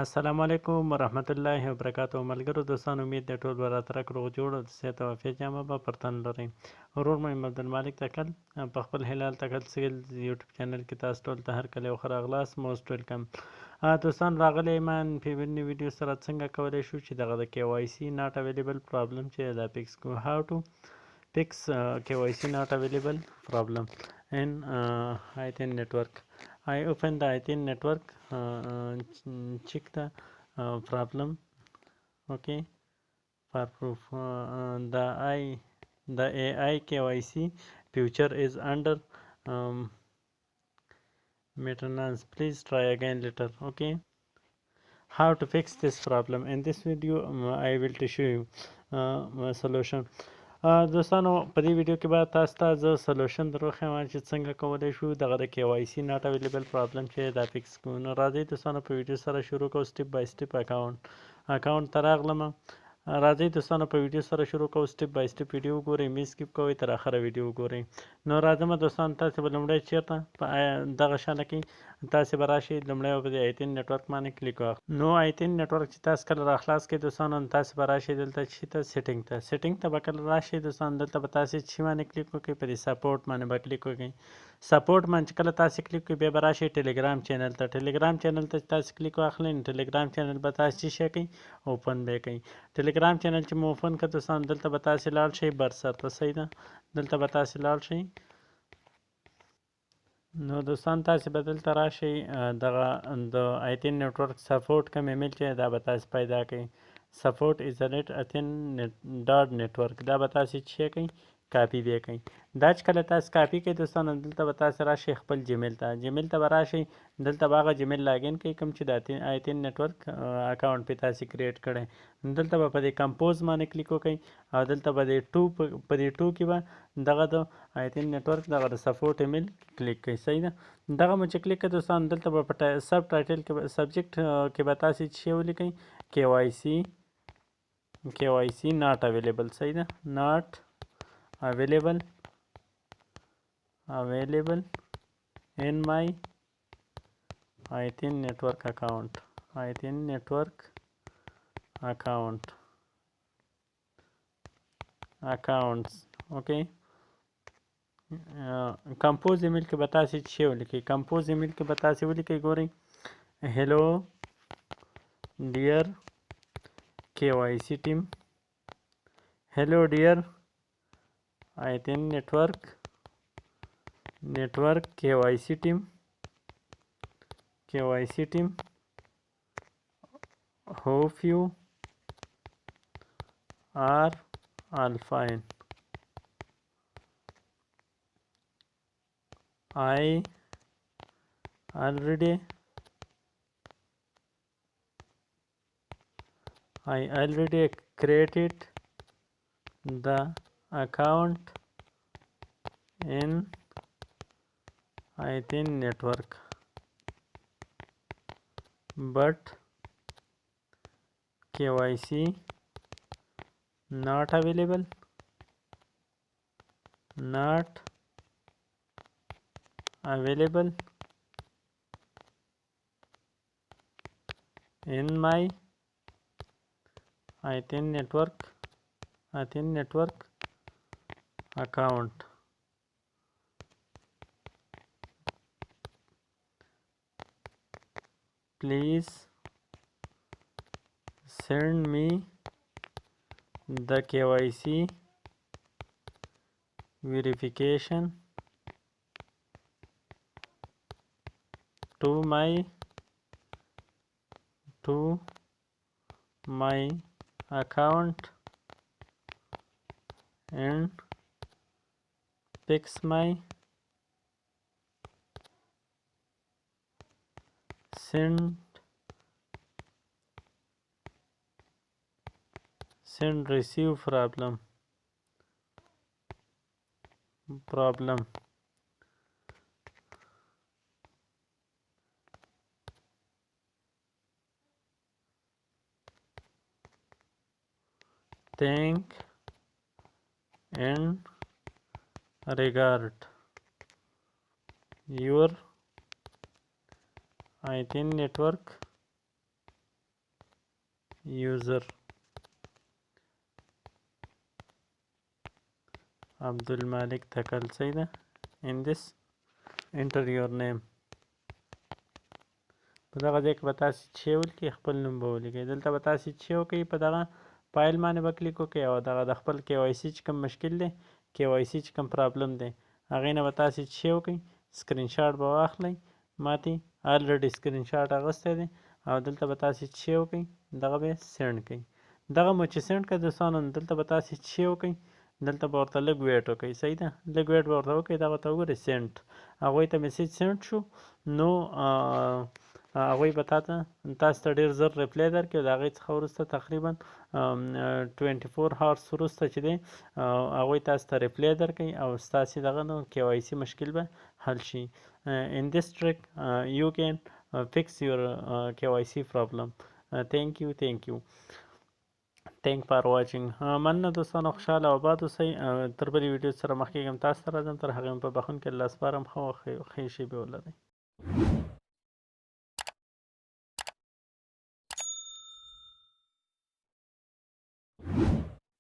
السلام علیکم ورحمت الله وبرکاتو. ملګرو دوستانو، امید د ټول براترک روغ جوړ او صحت او عافیت جامه به پر تن لرئ. ورور مې عبدالمالک تکل په خپل هلال تکل سیلز یوټیوب چینل کې تاسو ټول ته هر کله یو ښه راغلاست. موسټ ویلکم. دوستان راغلی ایمان په ونی ویډیو سره څنګه کولی شو چې دغه د KYC ناٹ اویلیبل پرابلم چې دا فکس کو. هاو ټو fix KYC not available problem in Athene network. I open the Athene network, check the problem. Okay, for proof, the AI KYC future is under maintenance. Please try again later. Okay, how to fix this problem? In this video I will to show you solution. دوستانو په دې ویډیو کې به تاسو ته زه سلوشن دروښیم چې څنګه کولی شو دغه د KYC ناٹ اویلیبل پرابلم چې دا فکس کړو. نو راځئ دوستانو په ویډیو سره شروع کوو. سټپ بای سټپ اکاونټ ته راغلم. راځئ دوستانو په ویډیو سره شروع کوو. سټپ بای سټپ ویډیو وګورئ، مې سکیپ کوئ، تر اخره ویډیو وګورئ. نو راځم دوستانو، تاسې به لومړی چېرته په دغه شانه کې تاسې به راشئ، لومړی به د ایتین نیټورک باندې کلیک واخلئ. نو ایتین نیټورک چې تاسو کله راخلاص کړئ دوستانو، تاسې به راشئ دلته چې ته سیټینګ ته به کله راشئ دوستانو، دلته به تاسې چې باندې کلیک وکړئ، په دې سپورټ باندې به کلیک وکړئ. سپورټ باندې چې کله تاسې کلیک کړئ، بیا به راشئ ټیلیګرام چینل ته. ټیلیګرام چینل ته تاسې کلیک واخلئ، نو ټیلیګرام چینل به تاسې څه شی کوئ؟ اوپن به یې کوئ. ټیلیګرام چینل چې مو اوپن کړ دوستانو، دلته به تاسې لاړ شئ برسر ته. صحیح ده، دلته به تاسې لاړ شئ. نو دوستان تاسې به دلته راشئ، دغه د ایتین نیټورک سپورټ کوم ایمیل چې دا به تاسې پیدا کړئ. سپورټ ایتھرنیټ ایتین ډاټ نیټورک، دا به تاسې څه کوئ؟ کاپي به یې کوئ. دا چې کله تاسې کاپي کوئ دوستانو، دلته به تاسې راشئ خپل جیمیل ته. جیمیل ته به راشئ، دلته به هغه جیمیل لاګین کوئ کوم چې د ایتین نیټورک اکاونټ پې تاسې کریټ کړی. دلته به په دې کمپوز باندې کلیک وکړئ او دلته به په دې ټو کې به دغه د ایتین نیټورک دغه د سپورټ ایمیل کلیک کوئ. صحیح ده، دغه مو چې کلیک کړئ دوستان، دلته به په سب ټایټل کې سبجیکټ کې به تاسې څه ولیکئ؟ KYC not available. صحیح ده، not available in my Athene network account. accounts. Okay. کمپوز ایمیل کې به تاسې څه ولیکئ؟ کمپوز ایمیل کې به تاسې ولیکئ، ګورئ، hello dear KYC team. hello dear Athene network KYC team. Hope you are all fine. I already created the account in Athene network, but KYC not available in my Athene network account. Please send me the KYC verification to my account and fix my send receive problem. Thank and regard, your Athene network user Abdul Malik Thakal صحیح ده. in this enter your name. په دغه ځای کې به تاسې چې ولیکئ خپل نوم به ولیکئ. دلته به تاسې چې وکئ په دغه فایل باندې به کلیک وکئ او دغه د خپل KYC چې کوم مشکل دی KYC چې کوم پرابلم دی هغې نه به تاسې چې وکئ سکرین شاټ به واخلئ. ماتې الریډي سکرین شاټ اخیستی دی او دلته به تاسې چې وکئ دغه به یې سینډ کړئ. دغه مو چې سینډ کړه دوستانو دلته به تاسې چې وکئ دلته به ورته لږ ویټ وکئ. صحیح ده لږ ویټ به ورته وکئ. دغه ته وګورئ سینډ هغوی ته میسیج سینډ شو نو هغوی به تاسو ته ډېر زر ریپلی درکړي او د هغې څخه وروسته تقریبا 24 هاورس وروسته چې دی هغوی تاسو ته ریپلی درکوي او ستاسې دغه نو KYC مشکل به حل شي. in this trick you can fix your KYC problem. thank you for watching. مننه دوستانو خوشحاله او آباد اوسئ. تر بلې ویډیو سره مخکې تاسو ته راځم تر هغې په بخښونکي الله سپارم. ښه شیبې ولرئ.